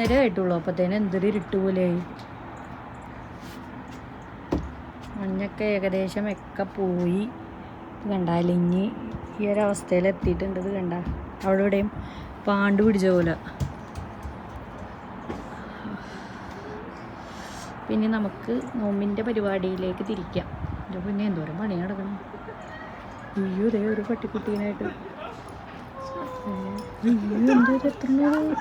5:30 ആയിട്ടുള്ളൂ. അപ്പത്തേനും എന്തൊരു ഇരുട്ട് പോലെയായി. മഞ്ഞൊക്കെ ഏകദേശം ഒക്കെ പോയി. കണ്ട അലിഞ്ഞ് ഈ ഒരവസ്ഥയിൽ എത്തിയിട്ടുണ്ട്. ഇത് കണ്ട അവിടെ ഇവിടെയും പാണ്ട് പിടിച്ച പോലെ. പിന്നെ നമുക്ക് നോമ്പിൻ്റെ പരിപാടിയിലേക്ക് തിരിക്കാം. പിന്നെ എന്തോരം പണി നടക്കണം. അയ്യോ ദേ ഒരു പട്ടിക്കുട്ടീനായിട്ട് എന്തോ എത്തുന്നത്.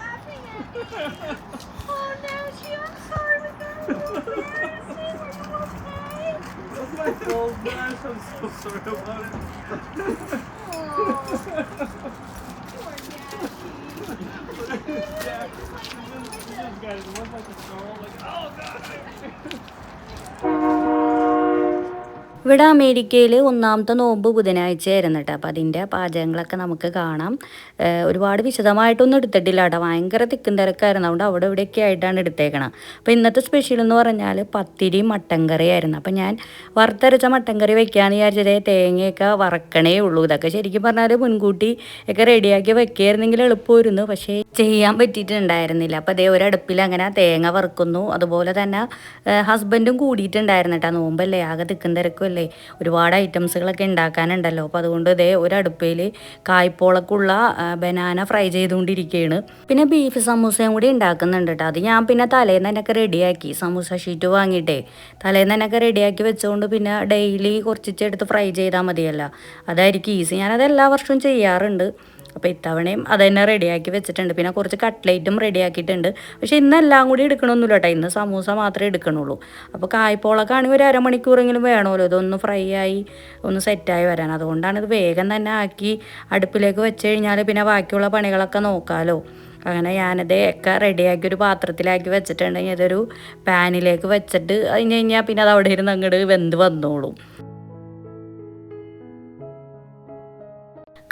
ഇവിടെ അമേരിക്കയിൽ ഒന്നാമത്തെ നോമ്പ് ബുധനാഴ്ചയായിരുന്നു കേട്ടോ. അപ്പോൾ അതിൻ്റെ പാചകങ്ങളൊക്കെ നമുക്ക് കാണാം. ഒരുപാട് വിശദമായിട്ടൊന്നും എടുത്തിട്ടില്ല കേട്ടോ. ഭയങ്കര തിക്കും തിരക്കായിരുന്നു. അതുകൊണ്ട് അവിടെ ഇവിടെയൊക്കെ ആയിട്ടാണ് എടുത്തേക്കണം. അപ്പോൾ ഇന്നത്തെ സ്പെഷ്യൽ എന്ന് പറഞ്ഞാൽ പത്തിരി മട്ടൻ കറിയായിരുന്നു. അപ്പോൾ ഞാൻ വറുത്തരച്ച മട്ടൻ കറി വെക്കാമെന്ന് വിചാരിച്ചത് തേങ്ങയൊക്കെ വറക്കണേ ഉള്ളൂ. ഇതൊക്കെ ശരിക്കും പറഞ്ഞാൽ മുൻകൂട്ടി ഒക്കെ റെഡിയാക്കി വെക്കുകയായിരുന്നെങ്കിൽ എളുപ്പമായിരുന്നു. പക്ഷേ ചെയ്യാൻ പറ്റിയിട്ടുണ്ടായിരുന്നില്ല. അപ്പോൾ അതേ ഒരടുപ്പിൽ അങ്ങനെ തേങ്ങ വറുക്കുന്നു. അതുപോലെ തന്നെ ഹസ്ബൻഡും കൂടിയിട്ടുണ്ടായിരുന്നു കേട്ടോ. നോമ്പല്ലേ, ആകെ തിക്കും തിരക്കും അല്ലേ, ഒരുപാട് ഐറ്റംസുകളൊക്കെ ഉണ്ടാക്കാനുണ്ടല്ലോ. അപ്പോൾ അതുകൊണ്ട് ഇതേ ഒരടുപ്പയിൽ കായ്പോളക്കുള്ള ബനാന ഫ്രൈ ചെയ്തുകൊണ്ടിരിക്കുകയാണ്. പിന്നെ ബീഫ് സമൂസയും കൂടി ഉണ്ടാക്കുന്നുണ്ട് കേട്ടോ. അത് ഞാൻ പിന്നെ തലേന്ന് തന്നെയൊക്കെ റെഡിയാക്കി, സമൂസ ഷീറ്റ് വാങ്ങിയിട്ടേ തലേന്ന് തന്നെയൊക്കെ റെഡിയാക്കി വെച്ചുകൊണ്ട് പിന്നെ ഡെയിലി കുറച്ചെടുത്ത് ഫ്രൈ ചെയ്താൽ മതിയല്ലോ. അതായിരിക്കും ഈസി. ഞാനത് എല്ലാ വർഷവും ചെയ്യാറുണ്ട്. അപ്പോൾ ഇത്തവണയും അത് തന്നെ റെഡിയാക്കി വെച്ചിട്ടുണ്ട്. പിന്നെ കുറച്ച് കട്ട്ലേറ്റും റെഡിയാക്കിയിട്ടുണ്ട്. പക്ഷേ ഇന്നെല്ലാം കൂടി എടുക്കണമൊന്നുമില്ല കേട്ടോ. ഇന്ന് സമൂസ മാത്രമേ എടുക്കണുള്ളൂ. അപ്പോൾ കായ്പോളൊക്കെ ആണെങ്കിൽ ഒരു അരമണിക്കൂറെങ്കിലും വേണമല്ലോ ഇതൊന്ന് ഫ്രൈ ആയി ഒന്ന് സെറ്റായി വരാൻ. അതുകൊണ്ടാണ് ഇത് വേഗം തന്നെ ആക്കി അടുപ്പിലേക്ക് വെച്ച് കഴിഞ്ഞാൽ പിന്നെ ബാക്കിയുള്ള പണികളൊക്കെ നോക്കാമല്ലോ. അങ്ങനെ ഞാനത് ഒക്കെ റെഡിയാക്കി ഒരു പാത്രത്തിലാക്കി വെച്ചിട്ടുണ്ടെങ്കിൽ അതൊരു പാനിലേക്ക് വെച്ചിട്ട് കഴിഞ്ഞ് കഴിഞ്ഞാൽ പിന്നെ അത് അവിടെ ഇരുന്ന് അങ്ങോട്ട് വെന്ത് വന്നോളും.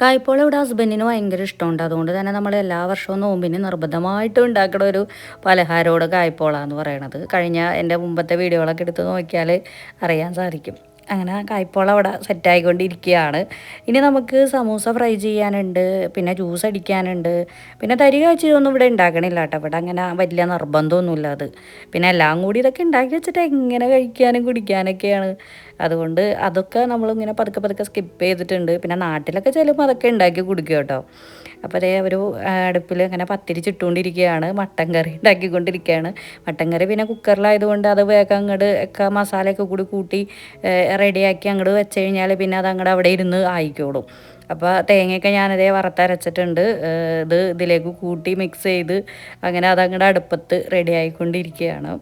കായ്പോള ഇവിടെ ഹസ്ബൻഡിന് ഭയങ്കര ഇഷ്ടമുണ്ട്. അതുകൊണ്ട് തന്നെ നമ്മൾ എല്ലാ വർഷവും നോമ്പിന് നിർബന്ധമായിട്ടും ഉണ്ടാക്കുന്ന ഒരു പലഹാരമോട് കായ്പോള എന്ന് പറയണത്. കഴിഞ്ഞ എൻ്റെ മുമ്പത്തെ വീഡിയോകളൊക്കെ എടുത്ത് നോക്കിയാൽ അറിയാൻ സാധിക്കും. അങ്ങനെ കായ്പോള അവിടെ സെറ്റായിക്കൊണ്ടിരിക്കുകയാണ്. ഇനി നമുക്ക് സമൂസ ഫ്രൈ ചെയ്യാനുണ്ട്, പിന്നെ ജ്യൂസ് അടിക്കാനുണ്ട്. പിന്നെ തരി കാച്ചിയൊന്നും ഇവിടെ ഉണ്ടാക്കണില്ല കേട്ടോ. ഇവിടെ അങ്ങനെ വലിയ നിർബന്ധമൊന്നുമില്ല അത്. പിന്നെ എല്ലാം കൂടി ഇതൊക്കെ ഉണ്ടാക്കി വെച്ചിട്ട് എങ്ങനെ കഴിക്കാനും കുടിക്കാനൊക്കെയാണ്. അതുകൊണ്ട് അതൊക്കെ നമ്മളിങ്ങനെ പതുക്കെ പതുക്കെ സ്കിപ്പ് ചെയ്തിട്ടുണ്ട്. പിന്നെ നാട്ടിലൊക്കെ ചെല്ലുമ്പോൾ അതൊക്കെ ഉണ്ടാക്കി കുടിക്കും കേട്ടോ. അപ്പോൾ അതേ ഒരു അടുപ്പിൽ അങ്ങനെ പത്തിരി ചുട്ടുകൊണ്ടിരിക്കുകയാണ്, മട്ടൻ കറി ഉണ്ടാക്കിക്കൊണ്ടിരിക്കുകയാണ്. മട്ടൻ കറി പിന്നെ കുക്കറിലായതുകൊണ്ട് അത് വേഗം അങ്ങോട്ട് ഒക്കെ മസാലയൊക്കെ കൂടി കൂട്ടി റെഡിയാക്കി അങ്ങോട്ട് വെച്ച് കഴിഞ്ഞാൽ പിന്നെ അത് അങ്ങോട്ട് അവിടെ ഇരുന്ന് ആയിക്കോളും. അപ്പോൾ തേങ്ങയൊക്കെ ഞാനതേ വറുത്തരച്ചിട്ടുണ്ട്. ഇതിലേക്ക് കൂട്ടി മിക്സ് ചെയ്ത് അങ്ങനെ അതങ്ങോട്ട് അടുപ്പത്ത് റെഡി ആയിക്കൊണ്ടിരിക്കുകയാണ്.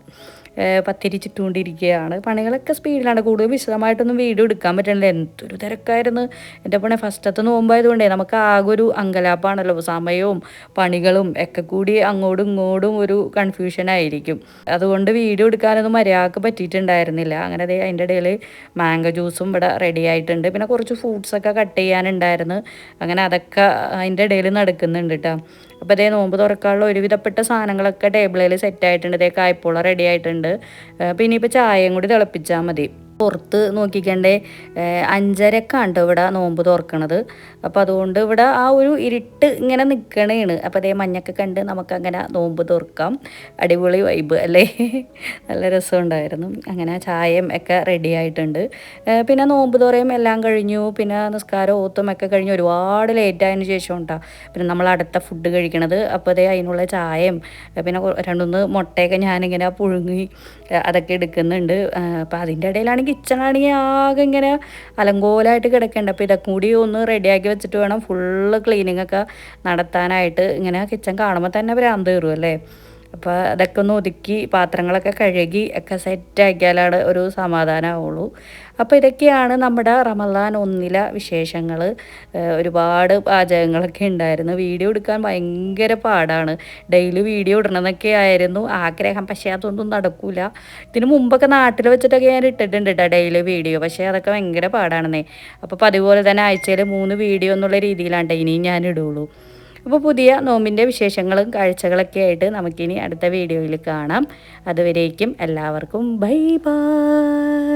പത്തിരി ചുറ്റുകൊണ്ടിരിക്കുകയാണ്. പണികളൊക്കെ സ്പീഡിലാണ്. കൂടുതൽ വിശദമായിട്ടൊന്നും വീഡിയോ എടുക്കാൻ പറ്റണില്ല. എന്തൊരു തിരക്കായിരുന്നു. എൻ്റെ പണി ഫസ്റ്റത്തെ നോമ്പായതുകൊണ്ടേ നമുക്ക് ആകെ ഒരു അങ്കലാപ്പാണല്ലോ. സമയവും പണികളും ഒക്കെ കൂടി അങ്ങോട്ടും ഇങ്ങോട്ടും ഒരു കൺഫ്യൂഷനായിരിക്കും. അതുകൊണ്ട് വീഡിയോ എടുക്കാനൊന്നും മര്യാദക്ക് പറ്റിയിട്ടുണ്ടായിരുന്നില്ല. അങ്ങനെ അതിൻ്റെ ഇടയിൽ മാംഗോ ജ്യൂസും ഇവിടെ റെഡി ആയിട്ടുണ്ട്. പിന്നെ കുറച്ച് ഫ്രൂട്ട്സൊക്കെ കട്ട് ചെയ്യാനുണ്ടായിരുന്നു. അങ്ങനെ അതൊക്കെ അതിൻ്റെ ഇടയിൽ നടക്കുന്നുണ്ട് കേട്ടോ. അപ്പോൾ അതേ നോമ്പ് തുറക്കാനുള്ള ഒരുവിധപ്പെട്ട സാധനങ്ങളൊക്കെ ടേബിളിൽ സെറ്റായിട്ടുണ്ട്. അതേ കായ്പോള റെഡി ആയിട്ടുണ്ട്. പിന്നെ ഇപ്പോൾ ചായയും കൂടി തിളപ്പിച്ചാൽ മതി. പുറത്ത് നോക്കിക്കണ്ടേ 5:30 ഇവിടെ നോമ്പ് തുറക്കണത്. അപ്പോൾ അതുകൊണ്ട് ഇവിടെ ആ ഒരു ഇരുട്ട് ഇങ്ങനെ നിൽക്കണേണ്. അപ്പോൾ അതേ മഞ്ഞൊക്കെ കണ്ട് നമുക്കങ്ങനെ നോമ്പ് തുറക്കാം. അടിപൊളി വൈബ് അല്ലേ, നല്ല രസമുണ്ടായിരുന്നു. അങ്ങനെ ചായയും ഒക്കെ റെഡി ആയിട്ടുണ്ട്. പിന്നെ നോമ്പ് തുറയും എല്ലാം കഴിഞ്ഞു. പിന്നെ നിസ്കാരം ഓത്തും ഒക്കെ കഴിഞ്ഞ് ഒരുപാട് ലേറ്റ് ആയതിനു ശേഷം ഉണ്ടാകും പിന്നെ നമ്മൾ അടുത്ത ഫുഡ് കഴിക്കണത്. അപ്പോൾ അതേ അതിനുള്ള ചായയും പിന്നെ 2-3 മുട്ടയൊക്കെ ഞാനിങ്ങനെ പുഴുങ്ങി അതൊക്കെ എടുക്കുന്നുണ്ട്. അപ്പോൾ അതിൻ്റെ ഇടയിലാണെങ്കിൽ കിച്ചണാണെങ്കിൽ ആകെ ഇങ്ങനെ അലങ്കോലമായിട്ട് കിടക്കേണ്ട. അപ്പോൾ ഇതൊക്കെ കൂടി ഒന്ന് റെഡിയാക്കി വെച്ചിട്ട് വേണം ഫുള്ള് ക്ലീനിങ് ഒക്കെ നടത്താനായിട്ട്. ഇങ്ങനെ കിച്ചൺ കാണുമ്പോൾ തന്നെ ഭ്രാന്ത് കയറും അല്ലേ. അപ്പോൾ അതൊക്കെ ഒന്ന് ഒതുക്കി പാത്രങ്ങളൊക്കെ കഴുകി ഒക്കെ സെറ്റാക്കിയാലാണ് ഒരു സമാധാനമാവുള്ളൂ. അപ്പോൾ ഇതൊക്കെയാണ് നമ്മുടെ റമദാൻ 1 വിശേഷങ്ങൾ. ഒരുപാട് പാചകങ്ങളൊക്കെ ഉണ്ടായിരുന്നു. വീഡിയോ എടുക്കാൻ ഭയങ്കര പാടാണ്. ഡെയിലി വീഡിയോ ഇടണമെന്നൊക്കെ ആയിരുന്നു ആഗ്രഹം. പക്ഷേ അതൊന്നും നടക്കില്ല. ഇതിന് മുമ്പൊക്കെ നാട്ടിൽ വെച്ചിട്ടൊക്കെ ഞാൻ ഇട്ടിട്ടുണ്ട് കേട്ടോ ഡെയിലി വീഡിയോ. പക്ഷേ അതൊക്കെ ഭയങ്കര പാടാണെന്നേ. അപ്പോൾ അതുപോലെ തന്നെ ആഴ്ചയിൽ 3 വീഡിയോ എന്നുള്ള രീതിയിലാണ് ഇനിയും ഞാൻ ഇടുള്ളൂ. അപ്പോൾ പുതിയ നോമ്പിൻ്റെ വിശേഷങ്ങളും കാഴ്ചകളൊക്കെ ആയിട്ട് നമുക്കിനി അടുത്ത വീഡിയോയിൽ കാണാം. അതുവരേക്കും എല്ലാവർക്കും ബൈ ബൈ.